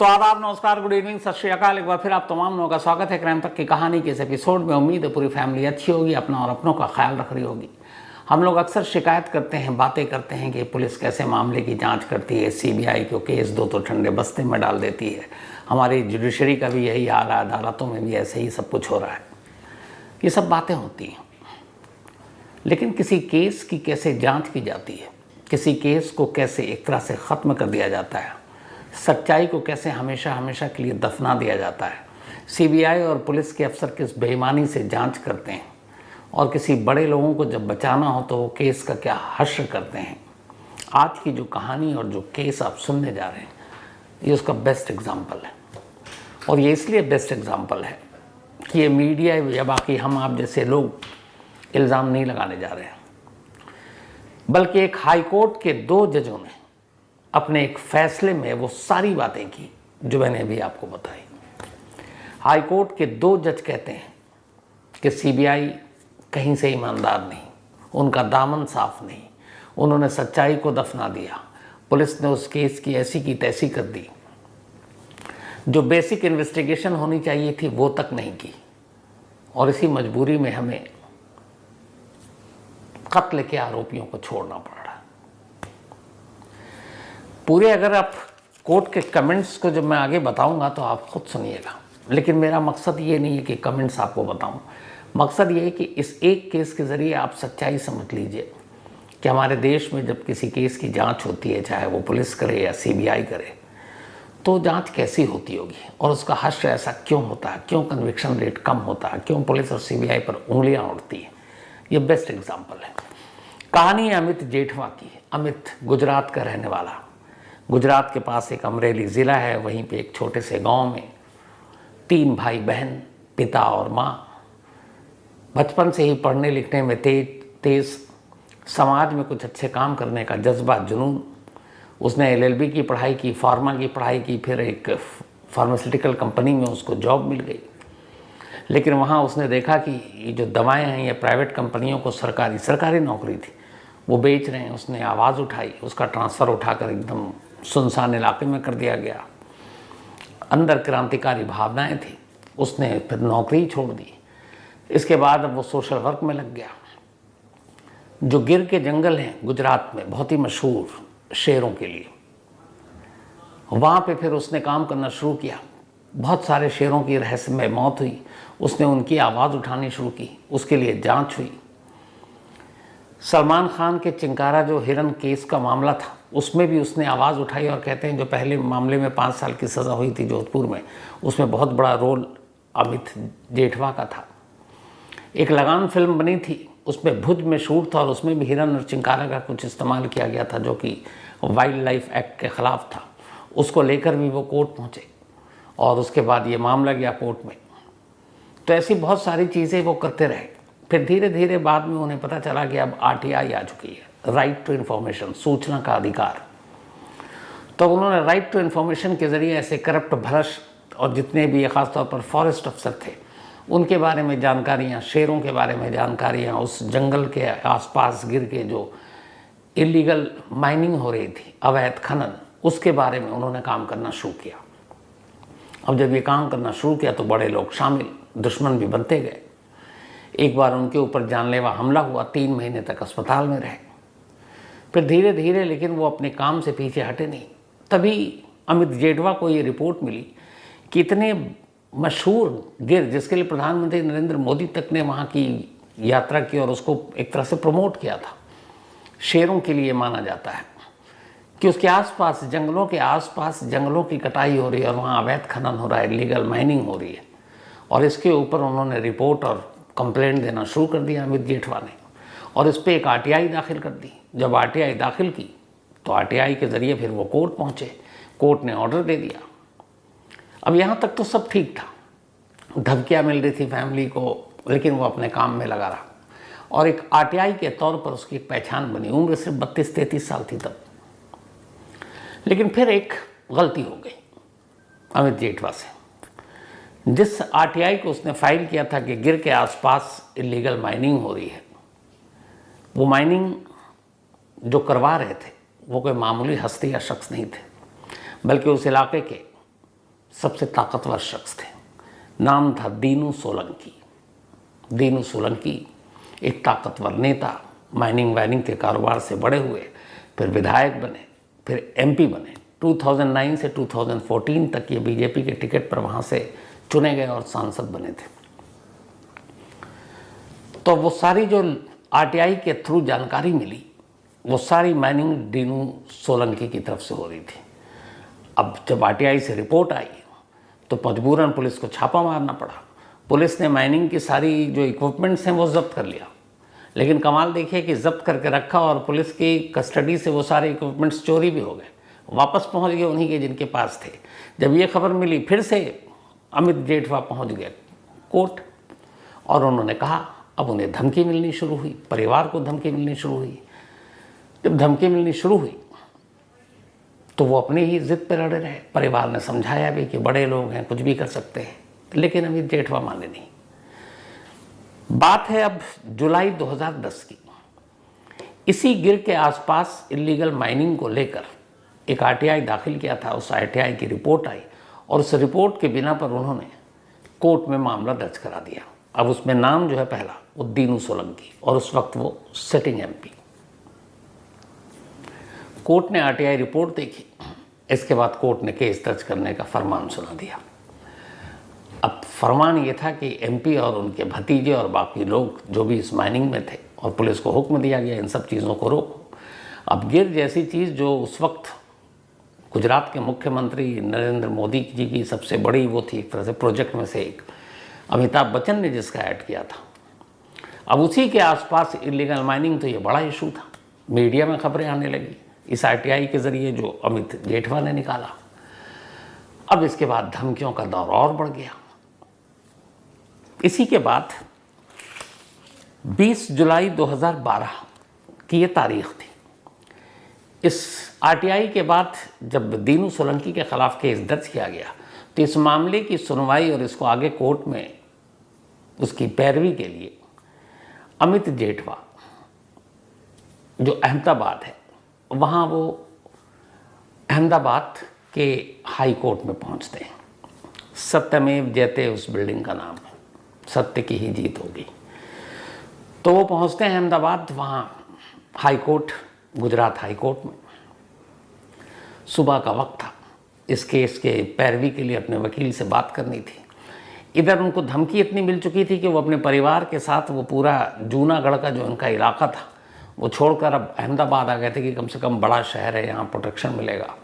तो आदाब, नमस्कार, गुड इवनिंग, सत श्री अकाल। एक बार फिर आप तमाम लोगों का स्वागत है क्राइम तक की कहानी के इस एपिसोड में। उम्मीद है पूरी फैमिली अच्छी होगी, अपना और अपनों का ख्याल रख रही होगी। हम लोग अक्सर शिकायत करते हैं, बातें करते हैं कि पुलिस कैसे मामले की जांच करती है, सीबीआई को केस दो तो ठंडे बस्ते में डाल देती है। हमारी जुडिशरी का भी यही हाल है, अदालतों में भी ऐसे ही सब कुछ हो रहा है। ये सब बातें होती हैं, लेकिन किसी केस की कैसे जाँच की जाती है, किसी केस को कैसे एक तरह से ख़त्म कर दिया जाता है, सच्चाई को कैसे हमेशा हमेशा के लिए दफना दिया जाता है, सीबीआई और पुलिस के अफसर किस बेईमानी से जांच करते हैं, और किसी बड़े लोगों को जब बचाना हो तो वो केस का क्या हश्र करते हैं। आज की जो कहानी और जो केस आप सुनने जा रहे हैं, ये उसका बेस्ट एग्जाम्पल है। और ये इसलिए बेस्ट एग्जाम्पल है कि ये मीडिया या बाकी हम आप जैसे लोग इल्ज़ाम नहीं लगाने जा रहे हैं, बल्कि एक हाई कोर्ट के 2 जजों ने अपने एक फैसले में वो सारी बातें की जो मैंने अभी आपको बताई। हाई कोर्ट के 2 जज कहते हैं कि सीबीआई कहीं से ईमानदार नहीं, उनका दामन साफ नहीं, उन्होंने सच्चाई को दफना दिया। पुलिस ने उस केस की ऐसी की तैसी कर दी, जो बेसिक इन्वेस्टिगेशन होनी चाहिए थी वो तक नहीं की, और इसी मजबूरी में हमें कत्ल के आरोपियों को छोड़ना पड़ा। पूरे अगर आप कोर्ट के कमेंट्स को जब मैं आगे बताऊंगा तो आप खुद सुनिएगा, लेकिन मेरा मकसद ये नहीं है कि कमेंट्स आपको बताऊं। मकसद ये है कि इस एक केस के ज़रिए आप सच्चाई समझ लीजिए कि हमारे देश में जब किसी केस की जांच होती है, चाहे वो पुलिस करे या सीबीआई करे, तो जांच कैसी होती होगी और उसका हश्र ऐसा क्यों होता है, क्यों कन्विक्शन रेट कम होता है, क्यों पुलिस और सीबीआई पर उंगलियाँ उठती हैं। ये बेस्ट एग्जाम्पल है। कहानी है अमित जेठवा की। अमित गुजरात का रहने वाला। गुजरात के पास एक अमरेली ज़िला है, वहीं पे एक छोटे से गांव में 3 भाई बहन, पिता और माँ। बचपन से ही पढ़ने लिखने में तेज, समाज में कुछ अच्छे काम करने का जज्बा, जुनून। उसने एलएलबी की पढ़ाई की, फार्मा की पढ़ाई की, फिर एक फार्मास्यूटिकल कंपनी में उसको जॉब मिल गई। लेकिन वहाँ उसने देखा कि ये जो दवाएँ हैं ये प्राइवेट कंपनियों को सरकारी नौकरी थी, वो बेच रहे हैं। उसने आवाज़ उठाई, उसका ट्रांसफ़र उठाकर एकदम सुनसान इलाके में कर दिया गया। अंदर क्रांतिकारी भावनाएं थी, उसने फिर नौकरी छोड़ दी। इसके बाद अब वो सोशल वर्क में लग गया। जो गिर के जंगल हैं गुजरात में, बहुत ही मशहूर शेरों के लिए, वहाँ पे फिर उसने काम करना शुरू किया। बहुत सारे शेरों की रहस्यमय मौत हुई, उसने उनकी आवाज़ उठानी शुरू की, उसके लिए जांच हुई। सलमान खान के चिंकारा जो हिरन केस का मामला था, उसमें भी उसने आवाज़ उठाई, और कहते हैं जो पहले मामले में 5 साल की सज़ा हुई थी जोधपुर में, उसमें बहुत बड़ा रोल अमित जेठवा का था। एक लगान फिल्म बनी थी, उसमें भुज में शूट था और उसमें भी हिरन और चिंकारा का कुछ इस्तेमाल किया गया था जो कि वाइल्ड लाइफ एक्ट के ख़िलाफ़ था। उसको लेकर भी वो कोर्ट पहुँचे और उसके बाद ये मामला गया कोर्ट में। तो ऐसी बहुत सारी चीज़ें वो करते रहे। फिर धीरे धीरे बाद में उन्हें पता चला कि अब आरटीआई आ चुकी है, राइट टू इन्फॉर्मेशन, सूचना का अधिकार। तो उन्होंने राइट टू इन्फॉर्मेशन के ज़रिए ऐसे करप्ट भ्रष्ट और जितने भी ख़ासतौर पर फॉरेस्ट अफसर थे उनके बारे में जानकारियाँ, शेरों के बारे में जानकारियाँ, उस जंगल के आसपास गिर के जो इलीगल माइनिंग हो रही थी, अवैध खनन, उसके बारे में उन्होंने काम करना शुरू किया। अब जब ये काम करना शुरू किया तो बड़े लोग शामिल, दुश्मन भी बनते गए। एक बार उनके ऊपर जानलेवा हमला हुआ, 3 महीने तक अस्पताल में रहे। फिर धीरे धीरे, लेकिन वो अपने काम से पीछे हटे नहीं। तभी अमित जेठवा को ये रिपोर्ट मिली कि इतने मशहूर गिर, जिसके लिए प्रधानमंत्री नरेंद्र मोदी तक ने वहाँ की यात्रा की और उसको एक तरह से प्रमोट किया था, शेरों के लिए माना जाता है, कि उसके आसपास, जंगलों के आसपास जंगलों की कटाई हो रही है और वहाँ अवैध खनन हो रहा है, लीगल माइनिंग हो रही है। और इसके ऊपर उन्होंने रिपोर्ट और कंप्लेंट देना शुरू कर दिया अमित जेठवा ने, और इस पर एक आरटीआई दाखिल कर दी। जब आरटीआई दाखिल की तो आरटीआई के ज़रिए फिर वो कोर्ट पहुँचे, कोर्ट ने ऑर्डर दे दिया। अब यहाँ तक तो सब ठीक था, धमकियाँ मिल रही थी फैमिली को, लेकिन वो अपने काम में लगा रहा, और एक आरटीआई के तौर पर उसकी एक पहचान बनी। उम्र सिर्फ 32-33 साल थी तब। लेकिन फिर एक गलती हो गई अमित जेठवा से। जिस आरटीआई को उसने फाइल किया था कि गिर के आसपास इलीगल माइनिंग हो रही है, वो माइनिंग जो करवा रहे थे वो कोई मामूली हस्ती या शख्स नहीं थे, बल्कि उस इलाके के सबसे ताकतवर शख्स थे। नाम था दीनू सोलंकी। दीनू सोलंकी एक ताकतवर नेता, माइनिंग वाइनिंग के कारोबार से बड़े हुए, फिर विधायक बने, फिर एमपी बने। 2009 से 2014 तक ये बीजेपी के टिकट पर वहाँ से चुने गए और सांसद बने थे। तो वो सारी जो आरटीआई के थ्रू जानकारी मिली, वो सारी माइनिंग दीनू सोलंकी की तरफ से हो रही थी। अब जब आरटीआई से रिपोर्ट आई तो मजबूरन पुलिस को छापा मारना पड़ा। पुलिस ने माइनिंग की सारी जो इक्विपमेंट्स हैं वो जब्त कर लिया, लेकिन कमाल देखिए कि जब्त करके रखा और पुलिस की कस्टडी से वो सारे इक्विपमेंट्स चोरी भी हो गए, वापस पहुंच गए उन्हीं के जिनके पास थे। जब ये खबर मिली फिर से अमित जेठवा पहुंच गए कोर्ट और उन्होंने कहा, अब उन्हें धमकी मिलनी शुरू हुई, परिवार को धमकी मिलनी शुरू हुई। जब धमकी मिलनी शुरू हुई तो वो अपनी ही जिद पर अड़े रहे। परिवार ने समझाया भी कि बड़े लोग हैं, कुछ भी कर सकते हैं, लेकिन अमित जेठवा माने नहीं। बात है अब जुलाई 2010 की। इसी गिर के आसपास इलीगल माइनिंग को लेकर एक आरटीआई दाखिल किया था। उस आरटीआई की रिपोर्ट आई और उस रिपोर्ट के बिना पर उन्होंने कोर्ट में मामला दर्ज करा दिया। अब उसमें नाम जो है पहला वो दीनू सोलंकी, और उस वक्त वो सिटिंग एमपी। कोर्ट ने आरटीआई रिपोर्ट देखी, इसके बाद कोर्ट ने केस दर्ज करने का फरमान सुना दिया। अब फरमान ये था कि एमपी और उनके भतीजे और बाकी लोग जो भी इस माइनिंग में थे, और पुलिस को हुक्म दिया गया इन सब चीज़ों को रोको। अब गिर जैसी चीज़ जो उस वक्त गुजरात के मुख्यमंत्री नरेंद्र मोदी जी की सबसे बड़ी वो थी, एक तरह से प्रोजेक्ट में से एक, अमिताभ बच्चन ने जिसका ऐड किया था, अब उसी के आसपास इलीगल माइनिंग, तो ये बड़ा इशू था। मीडिया में खबरें आने लगी इस आरटीआई के ज़रिए जो अमित जेठवा ने निकाला। अब इसके बाद धमकियों का दौर और बढ़ गया। इसी के बाद 20 जुलाई 2012 की ये तारीख थी। इस आरटीआई के बाद जब दीनू सोलंकी के खिलाफ केस दर्ज किया गया तो इस मामले की सुनवाई और इसको आगे कोर्ट में उसकी पैरवी के लिए अमित जेठवा जो अहमदाबाद है, वहाँ वो अहमदाबाद के हाई कोर्ट में पहुँचते हैं। सत्यमेव जयते उस बिल्डिंग का नाम है, सत्य की ही जीत होगी। तो वो पहुँचते हैं अहमदाबाद, वहाँ high court, Gujarat high court में। सुबह का वक्त था, इस केस के पैरवी के लिए अपने वकील से बात करनी थी। इधर उनको धमकी इतनी मिल चुकी थी कि वो अपने परिवार के साथ वो पूरा जूनागढ़ का जो उनका इलाका था वो छोड़कर अब अहमदाबाद आ गए थे कि कम से कम बड़ा शहर है, यहाँ प्रोटेक्शन मिलेगा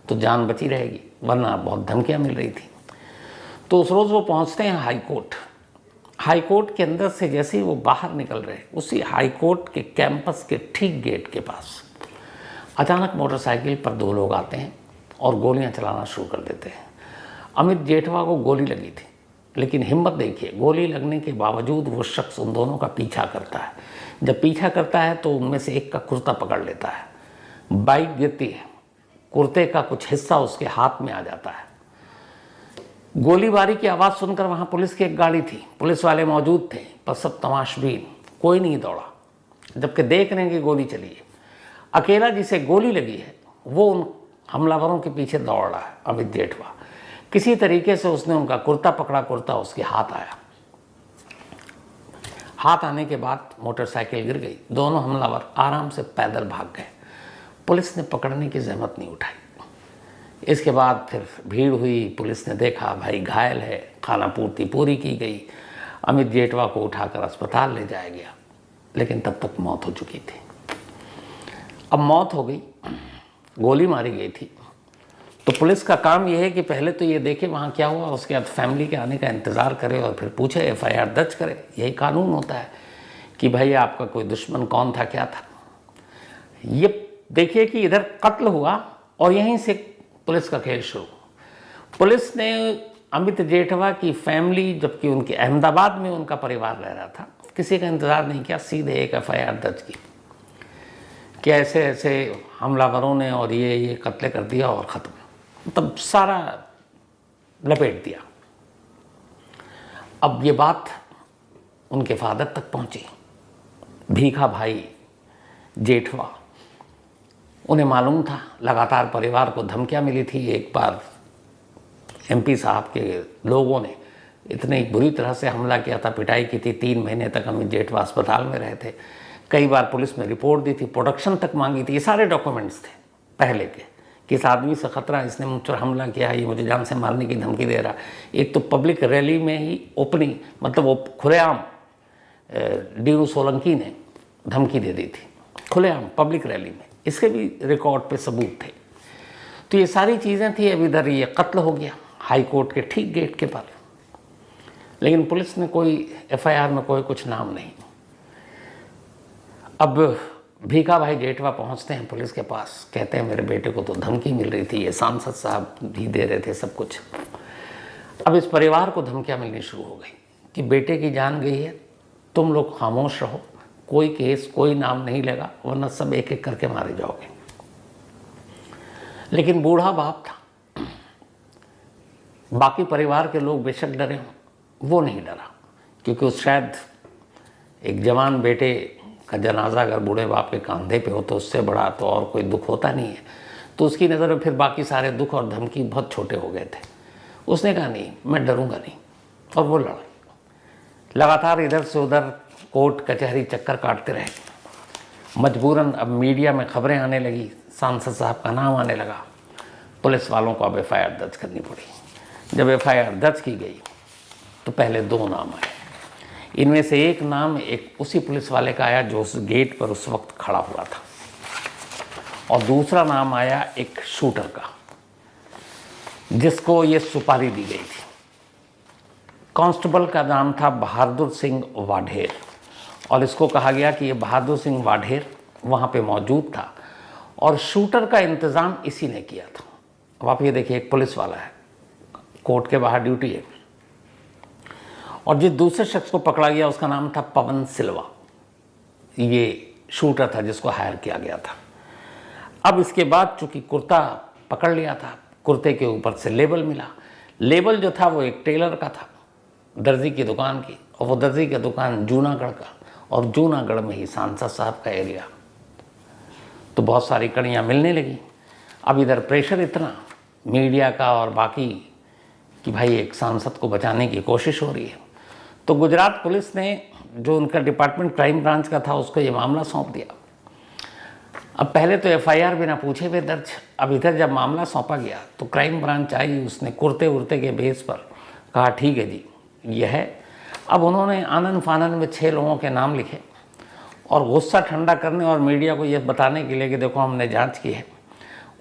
तो जान बची रहेगी, वरना बहुत धमकियाँ मिल रही थी। तो उस रोज़ वो पहुँचते हैं हाई कोर्ट। हाई कोर्ट के अंदर से जैसे ही वो बाहर निकल रहे, उसी हाई कोर्ट के कैंपस के ठीक गेट के पास अचानक मोटरसाइकिल पर दो लोग आते हैं और गोलियां चलाना शुरू कर देते हैं। अमित जेठवा को गोली लगी थी, लेकिन हिम्मत देखिए, गोली लगने के बावजूद वो शख्स उन दोनों का पीछा करता है। जब पीछा करता है तो उनमें से एक का कुर्ता पकड़ लेता है, बाइक गिरती है, कुर्ते का कुछ हिस्सा उसके हाथ में आ जाता है। गोलीबारी की आवाज़ सुनकर वहाँ पुलिस की एक गाड़ी थी, पुलिस वाले मौजूद थे, पर सब तमाशबीन, कोई नहीं दौड़ा, जबकि देख रहे हैं कि गोली चली है। अकेला जिसे गोली लगी है वो उन हमलावरों के पीछे दौड़ रहा है। अमित जेठवा किसी तरीके से उसने उनका कुर्ता पकड़ा, कुर्ता उसके हाथ आया। हाथ आने के बाद मोटरसाइकिल गिर गई, दोनों हमलावर आराम से पैदल भाग गए। पुलिस ने पकड़ने की जहमत नहीं उठाई। इसके बाद फिर भीड़ हुई, पुलिस ने देखा भाई घायल है, खाना पूर्ति पूरी की गई, अमित जेठवा को उठाकर अस्पताल ले जाया गया, लेकिन तब तक मौत हो चुकी थी। अब मौत हो गई, गोली मारी गई थी, तो पुलिस का काम यह है कि पहले तो ये देखे वहाँ क्या हुआ, उसके बाद फैमिली के आने का इंतज़ार करे और फिर पूछे, एफआईआर दर्ज करे। यही कानून होता है कि भाई आपका कोई दुश्मन कौन था, क्या था। ये देखिए कि इधर कत्ल हुआ और यहीं से पुलिस का खेल शुरू। पुलिस ने अमित जेठवा की फैमिली, जबकि उनके अहमदाबाद में उनका परिवार रह रहा था, किसी का इंतज़ार नहीं किया, सीधे एक एफआईआर दर्ज की कि ऐसे ऐसे हमलावरों ने और ये कत्ल कर दिया और ख़त्म, मतलब सारा लपेट दिया। अब ये बात उनके फादर तक पहुंची, भीखा भाई जेठवा। उन्हें मालूम था, लगातार परिवार को धमकियां मिली थी। एक बार MP साहब के लोगों ने इतनी बुरी तरह से हमला किया था, पिटाई की थी। 3 महीने तक हम जेठवा अस्पताल में रहे थे। कई बार पुलिस में रिपोर्ट दी थी, प्रोडक्शन तक मांगी थी। ये सारे डॉक्यूमेंट्स थे पहले के कि इस आदमी से ख़तरा, इसने मुझ पर हमला किया, ये मुझे जान से मारने की धमकी दे रहा। एक तो पब्लिक रैली में ही ओपनिंग, मतलब वो खुलेआम डीनू सोलंकी ने धमकी दे दी थी, खुलेआम पब्लिक रैली में। इसके भी रिकॉर्ड पे सबूत थे। तो ये सारी चीज़ें थी। अब इधर ये कत्ल हो गया हाई कोर्ट के ठीक गेट के पर, लेकिन पुलिस ने कोई FIR में कोई कुछ नाम नहीं। अब भीखा भाई जेठवा पहुंचते हैं पुलिस के पास, कहते हैं मेरे बेटे को तो धमकी मिल रही थी, ये सांसद साहब भी दे रहे थे सब कुछ। अब इस परिवार को धमकियां मिलनी शुरू हो गई कि बेटे की जान गई है, तुम लोग खामोश रहो, कोई केस कोई नाम नहीं लगा, वरना सब एक एक करके मारे जाओगे। लेकिन बूढ़ा बाप था, बाकी परिवार के लोग बेशक डरे हों, वो नहीं डरा, क्योंकि उस शायद एक जवान बेटे का जनाजा अगर बूढ़े बाप के कंधे पे हो तो उससे बड़ा तो और कोई दुख होता नहीं है। तो उसकी नज़र में फिर बाकी सारे दुख और धमकी बहुत छोटे हो गए थे। उसने कहा नहीं, मैं डरूंगा नहीं, और वो लड़ा। लगातार इधर से उधर कोर्ट कचहरी चक्कर काटते रहे। मजबूरन अब मीडिया में खबरें आने लगी, सांसद साहब का नाम आने लगा। पुलिस वालों को अब FIR दर्ज करनी पड़ी। जब FIR दर्ज की गई तो पहले 2 नाम आए। इनमें से एक नाम एक उसी पुलिस वाले का आया जो उस गेट पर उस वक्त खड़ा हुआ था, और दूसरा नाम आया एक शूटर का, जिसको ये सुपारी दी गई थी। कांस्टेबल का नाम था बहादुर सिंह वाढेर, और इसको कहा गया कि ये बहादुर सिंह वाढेर वहाँ पे मौजूद था और शूटर का इंतज़ाम इसी ने किया था। अब आप ये देखिए, एक पुलिस वाला है, कोर्ट के बाहर ड्यूटी है, और जिस दूसरे शख्स को पकड़ा गया उसका नाम था पवन सिल्वा। ये शूटर था जिसको हायर किया गया था। अब इसके बाद चूंकि कुर्ता पकड़ लिया था, कुर्ते के ऊपर से लेबल मिला। लेबल जो था वो एक टेलर का था, दर्जी की दुकान की, और वो दर्जी की दुकान जूनागढ़ का, और जूनागढ़ में ही सांसद साहब का एरिया। तो बहुत सारी कड़ियाँ मिलने लगी। अब इधर प्रेशर इतना मीडिया का और बाकी कि भाई एक सांसद को बचाने की कोशिश हो रही है। तो गुजरात पुलिस ने, जो उनका डिपार्टमेंट क्राइम ब्रांच का था, उसको ये मामला सौंप दिया। अब पहले तो FIR बिना पूछे हुए दर्ज। अब इधर जब मामला सौंपा गया तो क्राइम ब्रांच आई, उसने कुर्ते उर्ते के बेस पर कहा ठीक है जी ये है। अब उन्होंने आनन फानन में 6 लोगों के नाम लिखे, और गुस्सा ठंडा करने और मीडिया को ये बताने के लिए कि देखो हमने जांच की है,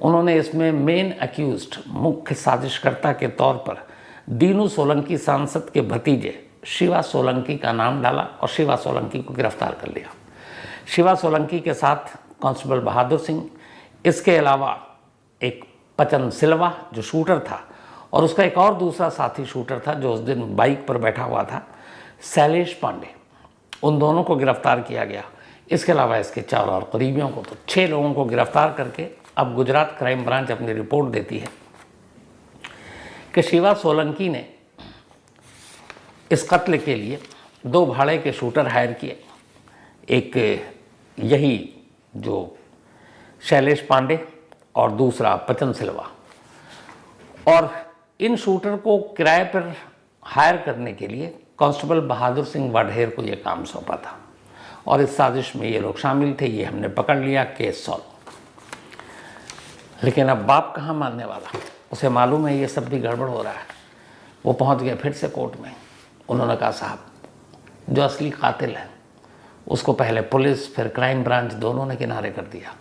उन्होंने इसमें मेन अक्यूज्ड, मुख्य साजिशकर्ता के तौर पर दीनू सोलंकी सांसद के भतीजे शिवा सोलंकी का नाम डाला और शिवा सोलंकी को गिरफ्तार कर लिया। शिवा सोलंकी के साथ कांस्टेबल बहादुर सिंह, इसके अलावा एक पचन सिल्वा जो शूटर था, और उसका एक और दूसरा साथी शूटर था जो उस दिन बाइक पर बैठा हुआ था, शैलेश पांडे। उन दोनों को गिरफ्तार किया गया। इसके अलावा इसके 4 और करीबियों को, तो 6 लोगों को गिरफ्तार करके अब गुजरात क्राइम ब्रांच अपनी रिपोर्ट देती है कि शिवा सोलंकी ने इस कत्ल के लिए 2 भाड़े के शूटर हायर किए। एक यही जो शैलेश पांडे और दूसरा पचन सिल्वा, और इन शूटर को किराए पर हायर करने के लिए कांस्टेबल बहादुर सिंह वाढेर को ये काम सौंपा था, और इस साजिश में ये लोग शामिल थे। ये हमने पकड़ लिया, केस सॉल्व। लेकिन अब बाप कहाँ मानने वाला, उसे मालूम है ये सब भी गड़बड़ हो रहा है। वो पहुंच गया फिर से कोर्ट में। उन्होंने कहा साहब जो असली कातिल है उसको पहले पुलिस फिर क्राइम ब्रांच दोनों ने किनारे कर दिया।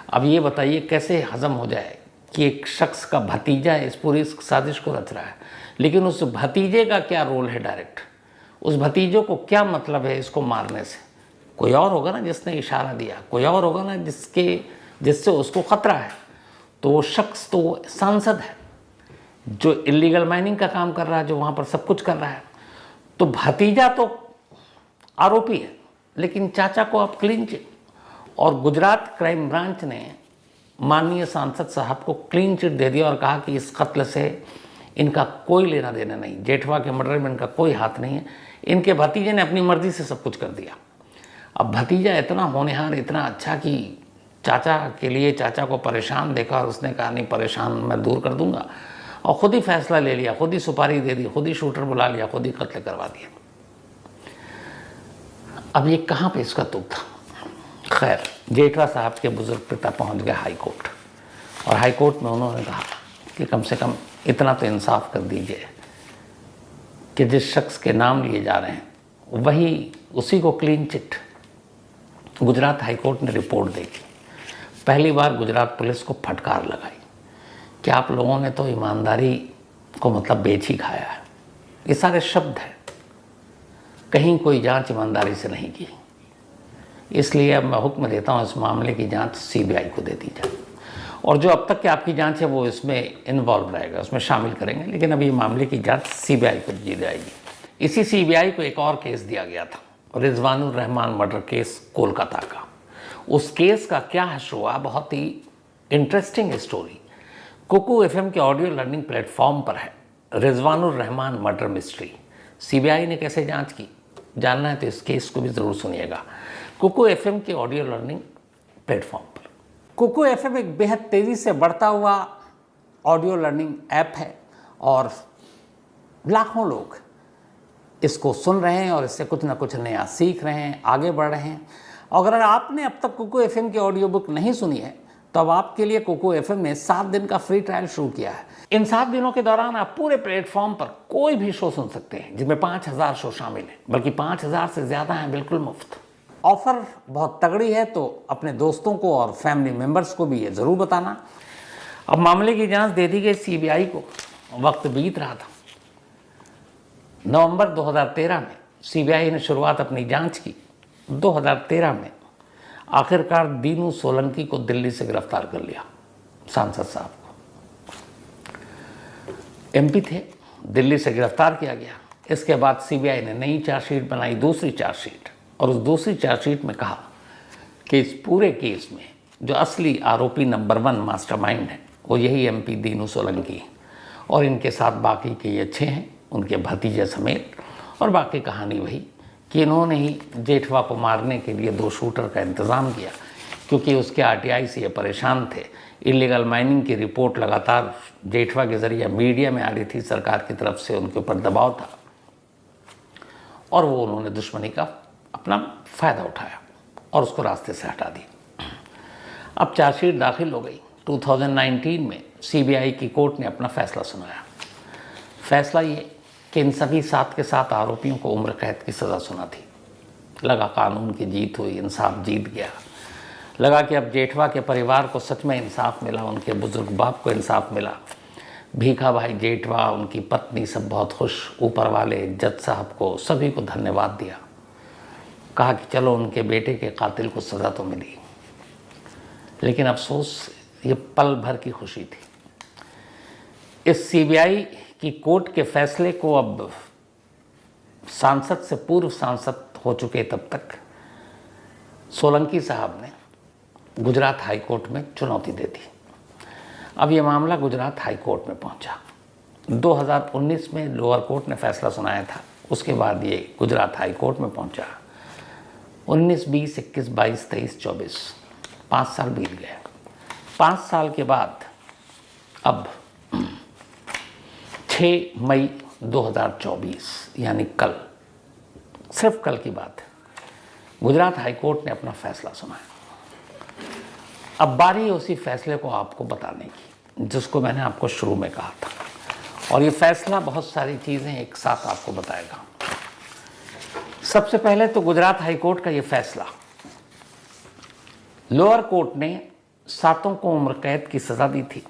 अब ये बताइए कैसे हजम हो जाए कि एक शख्स का भतीजा इस पूरी साजिश को रच रहा है, लेकिन उस भतीजे का क्या रोल है डायरेक्ट, उस भतीजों को क्या मतलब है इसको मारने से। कोई और होगा ना जिसने इशारा दिया, कोई और होगा ना जिससे उसको खतरा है। तो वो शख्स तो सांसद है जो इलीगल माइनिंग का काम कर रहा है, जो वहाँ पर सब कुछ कर रहा है। तो भतीजा तो आरोपी है, लेकिन चाचा को अब क्लीन चिट। और गुजरात क्राइम ब्रांच ने माननीय सांसद साहब को क्लीन चिट दे दिया और कहा कि इस कत्ल से इनका कोई लेना देना नहीं, जेठवा के मर्डर में इनका कोई हाथ नहीं है। इनके भतीजे ने अपनी मर्जी से सब कुछ कर दिया। अब भतीजा इतना होनहार, इतना अच्छा कि चाचा के लिए चाचा को परेशान देखा और उसने कहा नहीं परेशान मैं दूर कर दूंगा। और खुद ही फैसला ले लिया, खुद ही सुपारी दे दी, खुद ही शूटर बुला लिया, खुद ही कत्ल करवा दिया। अब ये कहाँ पे इसका तुक था? खैर, जेठवा साहब के बुजुर्ग पिता पहुंच गए हाई कोर्ट, और हाई कोर्ट में उन्होंने कहा कि कम से कम इतना तो इंसाफ कर दीजिए कि जिस शख्स के नाम लिए जा रहे हैं वही, उसी को clean chit. Gujarat high court ने रिपोर्ट देखी। पहली बार गुजरात पुलिस को फटकार लगाई कि आप लोगों ने तो ईमानदारी को मतलब बेच ही खाया है। ये सारे शब्द हैं, कहीं कोई जांच ईमानदारी से नहीं की। इसलिए अब मैं हुक्म देता हूँ इस मामले की जांच सीबीआई को दे दी जाए, और जो अब तक की आपकी जांच है वो इसमें इन्वॉल्व रहेगा, उसमें शामिल करेंगे, लेकिन अभी मामले की जांच सीबीआई को दी जाएगी। इसी सीबीआई को एक और केस दिया गया था, रिजवानुर रहमान मर्डर केस कोलकाता का। उस केस का क्या हश्र हुआ, बहुत ही इंटरेस्टिंग स्टोरी कुकू एफएम के ऑडियो लर्निंग प्लेटफॉर्म पर है। Rizwanur Rahman murder mystery, CBI ने कैसे जांच की, जानना है तो इस केस को भी ज़रूर सुनिएगा कुकू एफएम के ऑडियो लर्निंग प्लेटफॉर्म पर। कुकू एफएम एक बेहद तेज़ी से बढ़ता हुआ ऑडियो लर्निंग ऐप है, और लाखों लोग इसको सुन रहे हैं और इससे कुछ ना कुछ नया सीख रहे हैं, आगे बढ़ रहे हैं। अगर आपने अब तक कुकू एफएम की ऑडियो बुक नहीं सुनी है तो अब आपके लिए कुकू एफएम ने 7 दिन का फ्री ट्रायल शुरू किया है। इन 7 दिनों के दौरान आप पूरे प्लेटफॉर्म पर कोई भी शो सुन सकते हैं, जिसमें 5000 शो शामिल हैं, बल्कि 5000 से ज़्यादा हैं बिल्कुल मुफ्त। ऑफ़र बहुत तगड़ी है, तो अपने दोस्तों को और फैमिली मेम्बर्स को भी ये ज़रूर बताना। अब मामले की जांच दे दी गई सीबीआई को, वक्त बीत रहा था। नवंबर 2013 में सीबीआई ने शुरुआत अपनी जांच की। 2013 में आखिरकार दीनू सोलंकी को दिल्ली से गिरफ्तार कर लिया। सांसद साहब को, एमपी थे, दिल्ली से गिरफ्तार किया गया। इसके बाद सीबीआई ने नई चार्जशीट बनाई, दूसरी चार्जशीट, और उस दूसरी चार्जशीट में कहा कि इस पूरे केस में जो असली आरोपी नंबर 1 मास्टरमाइंड है वो यही एमपी दीनू सोलंकी, और इनके साथ बाकी के ये 6 हैं, उनके भतीजे समेत। और बाकी कहानी वही कि इन्होंने ही जेठवा को मारने के लिए 2 शूटर का इंतज़ाम किया, क्योंकि उसके आरटीआई से ये परेशान थे। इलीगल माइनिंग की रिपोर्ट लगातार जेठवा के ज़रिए मीडिया में आ रही थी, सरकार की तरफ से उनके ऊपर दबाव था, और वो उन्होंने दुश्मनी का अपना फ़ायदा उठाया और उसको रास्ते से हटा दिया। अब चार्जशीट दाखिल हो गई। 2019 में सीबीआई की कोर्ट ने अपना फ़ैसला सुनाया। फैसला ये कि इन सभी 7 के 7 आरोपियों को उम्र कैद की सज़ा सुना थी। लगा कानून की जीत हुई, इंसाफ जीत गया। लगा कि अब जेठवा के परिवार को सच में इंसाफ मिला, उनके बुजुर्ग बाप को इंसाफ मिला। भीखा भाई जेठवा, उनकी पत्नी, सब बहुत खुश। ऊपर वाले जज साहब को, सभी को धन्यवाद दिया। कहा कि चलो उनके बेटे के कातिल को सज़ा तो मिली। लेकिन अफसोस, ये पल भर की खुशी थी। इस सीबीआई की कोर्ट के फैसले को अब सांसद से पूर्व सांसद हो चुके तब तक सोलंकी साहब ने गुजरात हाई कोर्ट में चुनौती दे दी। अब ये मामला गुजरात हाई कोर्ट में पहुंचा। 2019 में लोअर कोर्ट ने फैसला सुनाया था, उसके बाद ये गुजरात हाई कोर्ट में पहुंचा। 19, 20, 21, 22, 23, 24 5 साल बीत गए। 5 साल के बाद अब 6 मई 2024 यानी कल, सिर्फ कल की बात है, गुजरात हाई कोर्ट ने अपना फैसला सुनाया। अब बारी है उसी फैसले को आपको बताने की जिसको मैंने आपको शुरू में कहा था, और ये फैसला बहुत सारी चीज़ें एक साथ आपको बताएगा। सबसे पहले तो गुजरात हाई कोर्ट का ये फैसला, लोअर कोर्ट ने 7 को उम्र कैद की सज़ा दी थी।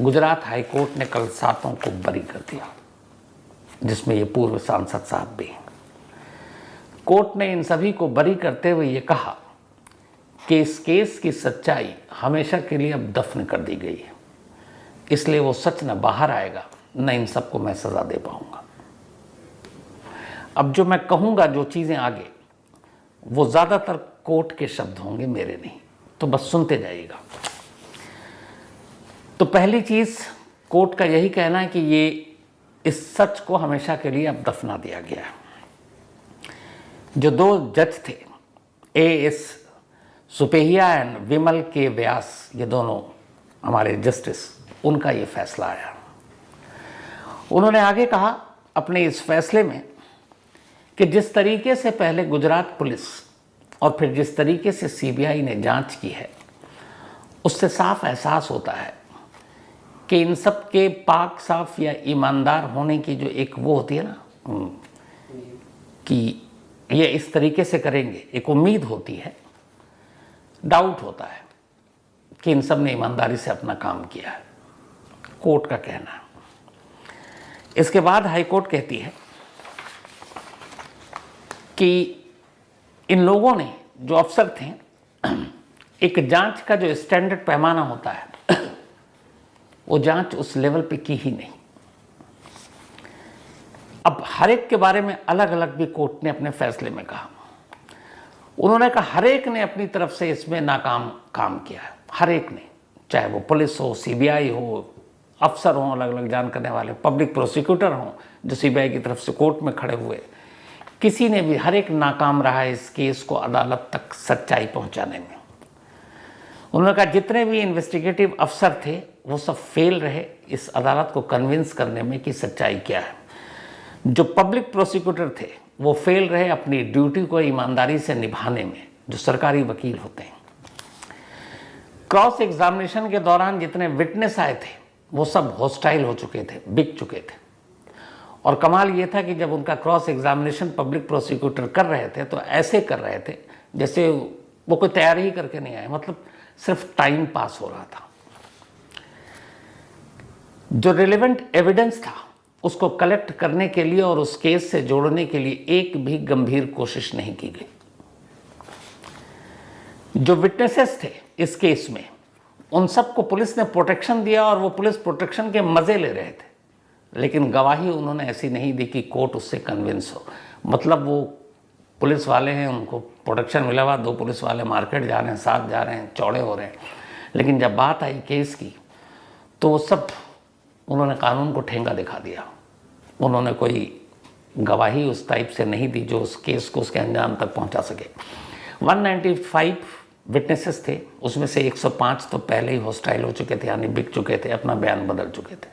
गुजरात हाई कोर्ट ने कल 7 को बरी कर दिया, जिसमें ये पूर्व सांसद साहब भी हैं। कोर्ट ने इन सभी को बरी करते हुए ये कहा कि इस केस की सच्चाई हमेशा के लिए अब दफन कर दी गई है, इसलिए वो सच न बाहर आएगा, न इन सबको मैं सज़ा दे पाऊंगा। अब जो मैं कहूँगा, जो चीज़ें आगे, वो ज़्यादातर कोर्ट के शब्द होंगे, मेरे नहीं, तो बस सुनते जाइएगा। तो पहली चीज़, कोर्ट का यही कहना है कि ये इस सच को हमेशा के लिए अब दफना दिया गया है। जो 2 जज थे, A.S. सुपेहिया एंड विमल के व्यास, ये दोनों हमारे जस्टिस, उनका ये फैसला आया उन्होंने आगे कहा अपने इस फैसले में कि जिस तरीके से पहले गुजरात पुलिस और फिर जिस तरीके से सीबीआई ने जांच की है, उससे साफ एहसास होता है कि इन सब के पाक साफ या ईमानदार होने की जो एक वो होती है ना कि ये इस तरीके से करेंगे, एक उम्मीद होती है, डाउट होता है कि इन सब ने ईमानदारी से अपना काम किया है, कोर्ट का कहना है। इसके बाद हाई कोर्ट कहती है कि इन लोगों ने, जो अफसर थे, एक जांच का जो स्टैंडर्ड पैमाना होता है वो जांच उस लेवल पे की ही नहीं। अब हर एक के बारे में अलग अलग भी कोर्ट ने अपने फैसले में कहा। उन्होंने कहा हर एक ने अपनी तरफ से इसमें नाकाम काम किया है, हर एक ने, चाहे वो पुलिस हो, सीबीआई हो, अफसर हों अलग अलग जान करने वाले, पब्लिक प्रोसिक्यूटर हों जो सीबीआई की तरफ से कोर्ट में खड़े हुए, किसी ने भी, हर एक नाकाम रहा है इस केस को अदालत तक सच्चाई पहुंचाने में। उन्होंने कहा जितने भी इन्वेस्टिगेटिव अफसर थे वो सब फेल रहे इस अदालत को कन्विंस करने में कि सच्चाई क्या है। जो पब्लिक प्रोसिक्यूटर थे वो फेल रहे अपनी ड्यूटी को ईमानदारी से निभाने में, जो सरकारी वकील होते हैं। क्रॉस एग्जामिनेशन के दौरान जितने विटनेस आए थे वो सब हॉस्टाइल हो चुके थे, बिक चुके थे। और कमाल ये था कि जब उनका क्रॉस एग्जामिनेशन पब्लिक प्रोसिक्यूटर कर रहे थे तो ऐसे कर रहे थे जैसे वो कोई तैयारी ही करके नहीं आए, मतलब सिर्फ टाइम पास हो रहा था। जो रिलेवेंट एविडेंस था उसको कलेक्ट करने के लिए और उस केस से जोड़ने के लिए एक भी गंभीर कोशिश नहीं की गई। जो विटनेसेस थे इस केस में उन सबको पुलिस ने प्रोटेक्शन दिया और वो पुलिस प्रोटेक्शन के मजे ले रहे थे, लेकिन गवाही उन्होंने ऐसी नहीं दी कि कोर्ट उससे कन्विंस हो। मतलब वो पुलिस वाले हैं, उनको प्रोटेक्शन मिला हुआ, 2 पुलिस वाले मार्केट जा रहे हैं, साथ जा रहे हैं, चौड़े हो रहे हैं, लेकिन जब बात आई केस की तो वो सब उन्होंने कानून को ठेंगा दिखा दिया। उन्होंने कोई गवाही उस टाइप से नहीं दी जो उस केस को उसके अंजाम तक पहुंचा सके। 195 विटनेसेस थे, उसमें से 105 तो पहले ही हॉस्टाइल हो चुके थे, यानी बिक चुके थे, अपना बयान बदल चुके थे।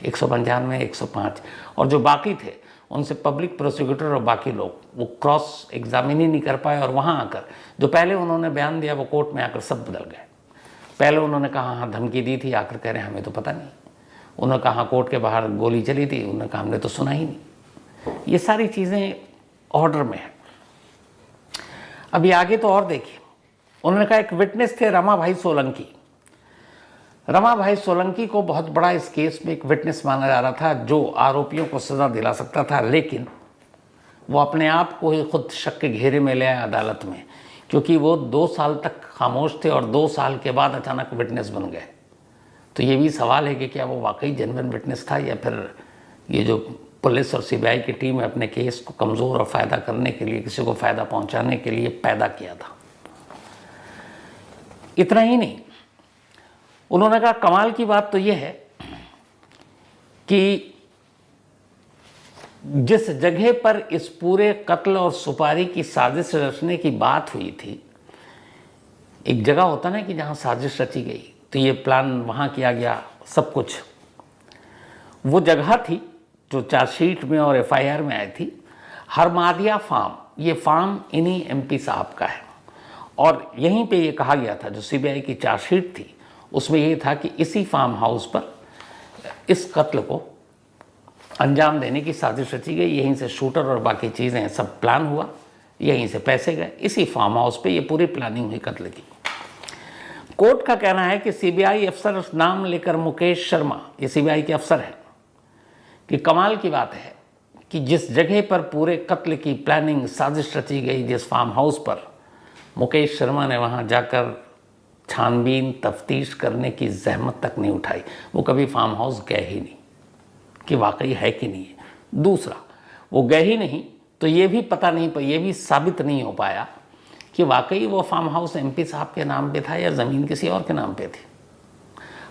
195 105 और जो बाकी थे उनसे पब्लिक प्रोसिक्यूटर और बाकी लोग वो क्रॉस एग्जामिन ही नहीं कर पाए और वहाँ आकर जो पहले उन्होंने बयान दिया वो कोर्ट में आकर सब बदल गए। पहले उन्होंने कहा हाँ धमकी दी थी, आकर कह रहे हैं हमें तो पता नहीं। उन्होंने कहा कोर्ट के बाहर गोली चली थी, उन्होंने कहा हमने तो सुना ही नहीं। ये सारी चीज़ें ऑर्डर में है। अभी आगे तो और देखिए, उन्होंने कहा एक विटनेस थे रमा भाई सोलंकी। रमा भाई सोलंकी को बहुत बड़ा इस केस में एक विटनेस माना जा रहा था जो आरोपियों को सज़ा दिला सकता था, लेकिन वो अपने आप को ही खुद शक के घेरे में ले आया अदालत में, क्योंकि वो 2 साल तक खामोश थे और 2 साल के बाद अचानक विटनेस बन गए। तो ये भी सवाल है कि क्या वो वाकई जेन्युइन विटनेस था या फिर ये जो पुलिस और सीबीआई की टीम है अपने केस को कमज़ोर और फ़ायदा करने के लिए, किसी को फ़ायदा पहुंचाने के लिए पैदा किया था। इतना ही नहीं, उन्होंने कहा कमाल की बात तो ये है कि जिस जगह पर इस पूरे कत्ल और सुपारी की साजिश रचने की बात हुई थी, एक जगह होता ना कि जहाँ साजिश रची गई तो ये प्लान वहाँ किया गया, सब कुछ, वो जगह थी जो चार्जशीट में और एफआईआर में आई थी, हरमादिया फार्म। ये फार्म इन्हीं एमपी साहब का है और यहीं पे ये कहा गया था, जो सीबीआई की चार्जशीट थी उसमें ये था कि इसी फार्म हाउस पर इस कत्ल को अंजाम देने की साजिश रची गई। यहीं से शूटर और बाकी चीज़ें सब प्लान हुआ, यहीं से पैसे गए, इसी फार्म हाउस पे ये पूरी प्लानिंग हुई कत्ल की। कोर्ट का कहना है कि सीबीआई अफसर नाम लेकर मुकेश शर्मा, ये सीबीआई के अफसर हैं, कि कमाल की बात है कि जिस जगह पर पूरे कत्ल की प्लानिंग साजिश रची गई, जिस फार्म हाउस पर, मुकेश शर्मा ने वहाँ जाकर छानबीन तफ्तीश करने की जहमत तक नहीं उठाई। वो कभी फार्म हाउस गए ही नहीं कि वाकई है कि नहीं है। दूसरा, वो गए ही नहीं तो ये भी पता नहीं, पर ये भी साबित नहीं हो पाया कि वाकई वो फार्म हाउस एमपी साहब के नाम पे था या ज़मीन किसी और के नाम पे थी।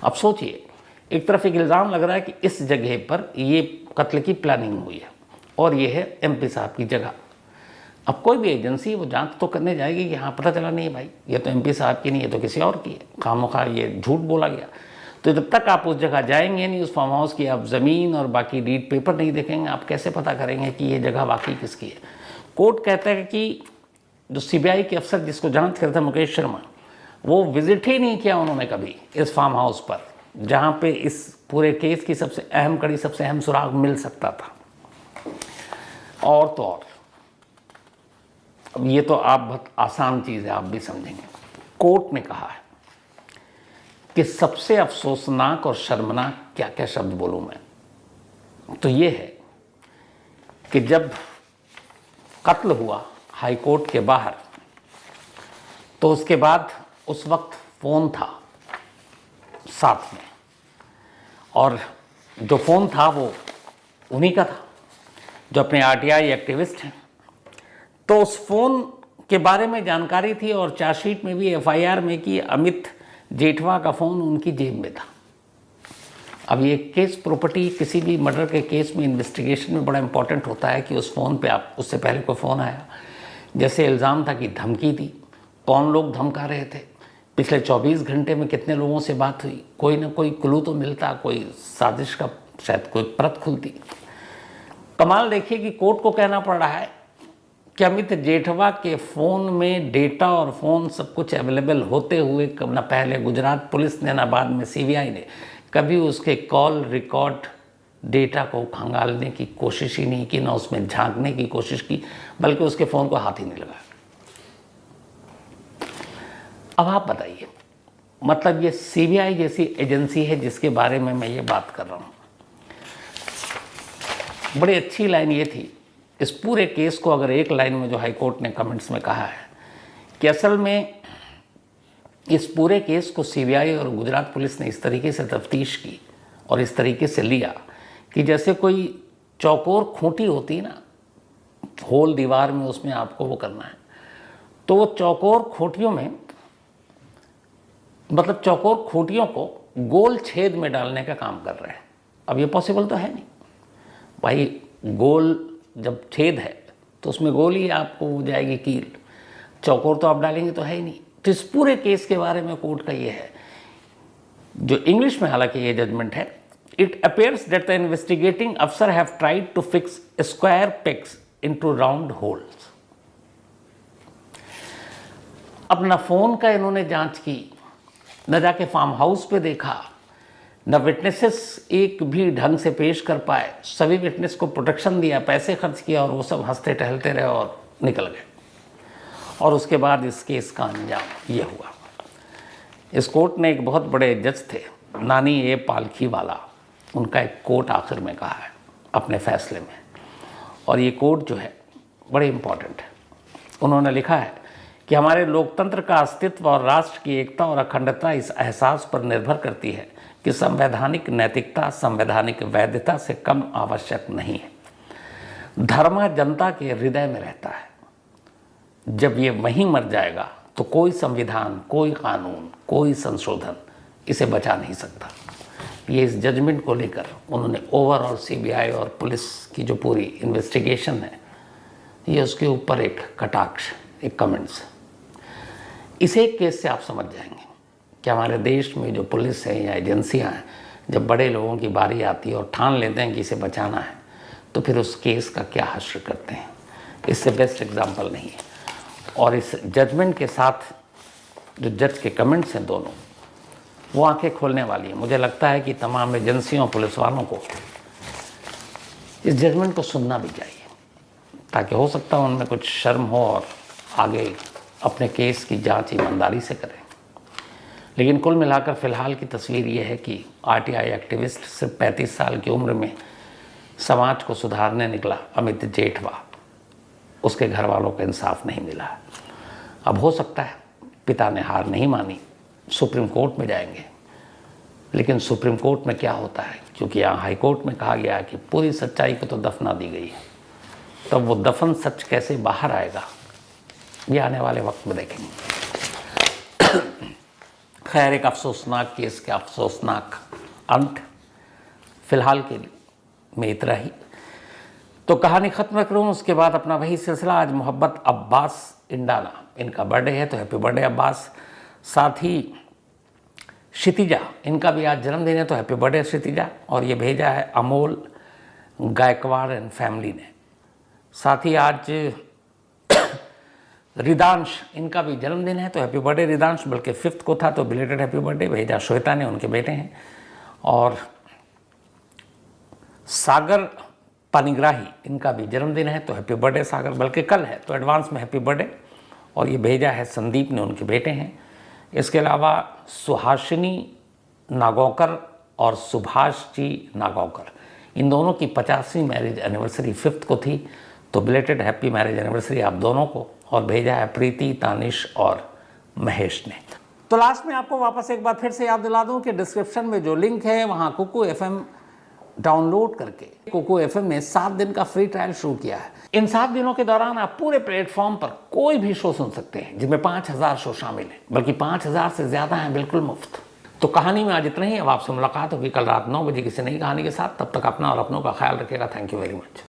अब सोचिए, एक तरफ एक इल्ज़ाम लग रहा है कि इस जगह पर ये कत्ल की प्लानिंग हुई है और ये है एमपी साहब की जगह। अब कोई भी एजेंसी वो जांच तो करने जाएगी कि हाँ पता चला नहीं भाई ये तो एमपी साहब की नहीं, ये तो किसी और की है, खामोखा ये झूठ बोला गया। तो जब तक आप उस जगह जाएंगे नहीं, उस फार्म हाउस की, आप ज़मीन और बाकी डीड पेपर नहीं देखेंगे, आप कैसे पता करेंगे कि ये जगह वाकई किसकी है। कोर्ट कहता है कि जो सीबीआई के अफसर जिसको जांच करते थे मुकेश शर्मा, वो विजिट ही नहीं किया उन्होंने कभी इस फार्म हाउस पर जहाँ पे इस पूरे केस की सबसे अहम कड़ी, सबसे अहम सुराग मिल सकता था। और तो और, अब ये तो आप बहुत आसान चीज़ है, आप भी समझेंगे। कोर्ट ने कहा है कि सबसे अफसोसनाक और शर्मनाक क्या क्या शब्द बोलूं मैं, तो ये है कि जब कत्ल हुआ हाई कोर्ट के बाहर, तो उसके बाद उस वक्त फ़ोन था साथ में, और जो फ़ोन था वो उन्हीं का था जो अपने आरटीआई एक्टिविस्ट हैं। तो उस फ़ोन के बारे में जानकारी थी और चार्जशीट में भी, एफआईआर में, कि अमित जेठवा का फ़ोन उनकी जेब में था। अब ये केस प्रॉपर्टी किसी भी मर्डर के केस में इन्वेस्टिगेशन में बड़ा इंपॉर्टेंट होता है कि उस फ़ोन पे आप, उससे पहले कोई फ़ोन आया, जैसे इल्ज़ाम था कि धमकी थी, कौन लोग धमका रहे थे, पिछले 24 घंटे में कितने लोगों से बात हुई, कोई ना कोई क्लू तो मिलता, कोई साजिश का शायद कोई परत खुलती। कमाल देखिए कि कोर्ट को कहना पड़ रहा है कि अमित जेठवा के फ़ोन में डेटा और फ़ोन सब कुछ अवेलेबल होते हुए ना पहले गुजरात पुलिस ने ना बाद में सीबीआई ने कभी उसके कॉल रिकॉर्ड डेटा को खंगालने की कोशिश ही नहीं की, ना उसमें झांकने की कोशिश की, बल्कि उसके फ़ोन को हाथ ही नहीं लगाया। अब आप बताइए, मतलब ये सीबीआई जैसी एजेंसी है जिसके बारे में मैं ये बात कर रहा हूँ। बड़ी अच्छी लाइन ये थी इस पूरे केस को, अगर एक लाइन में जो हाई कोर्ट ने कमेंट्स में कहा है कि असल में इस पूरे केस को सीबीआई और गुजरात पुलिस ने इस तरीके से तफ्तीश की और इस तरीके से लिया कि जैसे कोई चौकोर खूंटी होती है ना, होल दीवार में, उसमें आपको वो करना है, तो वो चौकोर खूंटियों में, मतलब चौकोर खूंटियों को गोल छेद में डालने का काम कर रहे हैं। अब ये पॉसिबल तो है नहीं भाई, गोल जब छेद है तो उसमें गोल ही आपको हो जाएगी कील, चौकोर तो आप डालेंगे तो है ही नहीं। तो इस पूरे केस के बारे में कोर्ट का ये है, जो इंग्लिश में हालांकि ये जजमेंट है, it appears that the investigating अफसर have tried to fix square pegs into round holes. अब न फोन का इन्होंने जांच की, न जाके फार्म हाउस पे देखा, न विटनेसेस एक भी ढंग से पेश कर पाए। सभी विटनेस को प्रोटेक्शन दिया, पैसे खर्च किया, और वो सब हंसते टहलते रहे और निकल गए। और उसके बाद इस केस का अंजाम ये हुआ। इस कोर्ट ने, एक बहुत बड़े जज थे नानी ए पालखी वाला, उनका एक कोट आखिर में कहा है अपने फैसले में, और ये कोट जो है बड़े इम्पॉर्टेंट है। उन्होंने लिखा है कि हमारे लोकतंत्र का अस्तित्व और राष्ट्र की एकता और अखंडता इस एहसास पर निर्भर करती है कि संवैधानिक नैतिकता संवैधानिक वैधता से कम आवश्यक नहीं है। धर्म जनता के हृदय में रहता है, जब ये वहीं मर जाएगा तो कोई संविधान, कोई कानून, कोई संशोधन इसे बचा नहीं सकता। ये इस जजमेंट को लेकर उन्होंने ओवरऑल सीबीआई और पुलिस की जो पूरी इन्वेस्टिगेशन है, ये उसके ऊपर एक कटाक्ष, एक कमेंट्स। इस एक केस से आप समझ जाएंगे कि हमारे देश में जो पुलिस है या एजेंसियां हैं, जब बड़े लोगों की बारी आती है और ठान लेते हैं कि इसे बचाना है, तो फिर उस केस का क्या हश्र करते हैं। इससे बेस्ट एग्जाम्पल नहीं है। और इस जजमेंट के साथ जो जज के कमेंट्स हैं दोनों, वो आंखें खोलने वाली है। मुझे लगता है कि तमाम एजेंसियों, पुलिस वालों को इस जजमेंट को सुनना भी चाहिए, ताकि हो सकता है उनमें कुछ शर्म हो और आगे अपने केस की जांच ईमानदारी से करें। लेकिन कुल मिलाकर फ़िलहाल की तस्वीर ये है कि आरटीआई एक्टिविस्ट सिर्फ 35 साल की उम्र में समाज को सुधारने निकला अमित जेठवा, उसके घर वालों को इंसाफ नहीं मिला। अब हो सकता है पिता ने हार नहीं मानी, सुप्रीम कोर्ट में जाएंगे, लेकिन सुप्रीम कोर्ट में क्या होता है, क्योंकि यहाँ हाई कोर्ट में कहा गया है कि पूरी सच्चाई को तो दफना दी गई है, तब वो दफन सच कैसे बाहर आएगा, ये आने वाले वक्त में देखेंगे। खैर, एक अफसोसनाक केस के अफसोसनाक अंत फिलहाल के लिए में इतना ही। तो कहानी ख़त्म करूँ, उसके बाद अपना वही सिलसिला। आज मोहब्बत अब्बास इंडाना, इनका बर्थडे है, तो हैप्पी बर्थडे अब्बास। साथ ही क्षितिजा, इनका भी आज जन्मदिन है, तो हैप्पी बर्थडे क्षितिजा। और ये भेजा है अमोल गायकवाड़ एंड फैमिली ने। साथ ही आज रिदांश, इनका भी जन्मदिन है, तो हैप्पी बर्थडे रिदांश। बल्कि 5th को था, तो बिलेटेड हैप्पी बर्थडे भेजा श्वेता ने, उनके बेटे हैं। और सागर पानिग्राही, इनका भी जन्मदिन है, तो हैप्पी बर्थडे सागर। बल्कि कल है, तो एडवांस में हैप्पी बर्थडे। और ये भेजा है संदीप ने, उनके बेटे हैं। इसके अलावा सुहासिनी नागौकर और सुभाष जी नागौकर, इन दोनों की 50वीं मैरिज एनिवर्सरी 5th को थी, तो बिलेटेड हैप्पी मैरिज एनिवर्सरी आप दोनों को। और भेजा है प्रीति, तानिश और महेश ने। तो लास्ट में आपको वापस एक बार फिर से याद दिला दूं कि डिस्क्रिप्शन में जो लिंक है, वहाँ कुकू FM डाउनलोड करके कुकू FM ने 7 दिन का फ्री ट्रायल शुरू किया है। इन 7 दिनों के दौरान आप पूरे प्लेटफॉर्म पर कोई भी शो सुन सकते हैं, जिनमें 5000 शो शामिल हैं, बल्कि 5000 से ज़्यादा हैं बिल्कुल मुफ्त। तो कहानी में आज इतना ही। अब आपसे मुलाकात होगी कल रात 9 बजे किसी नई कहानी के साथ। तब तक अपना और अपनों का ख्याल रखिएगा। Thank you very much.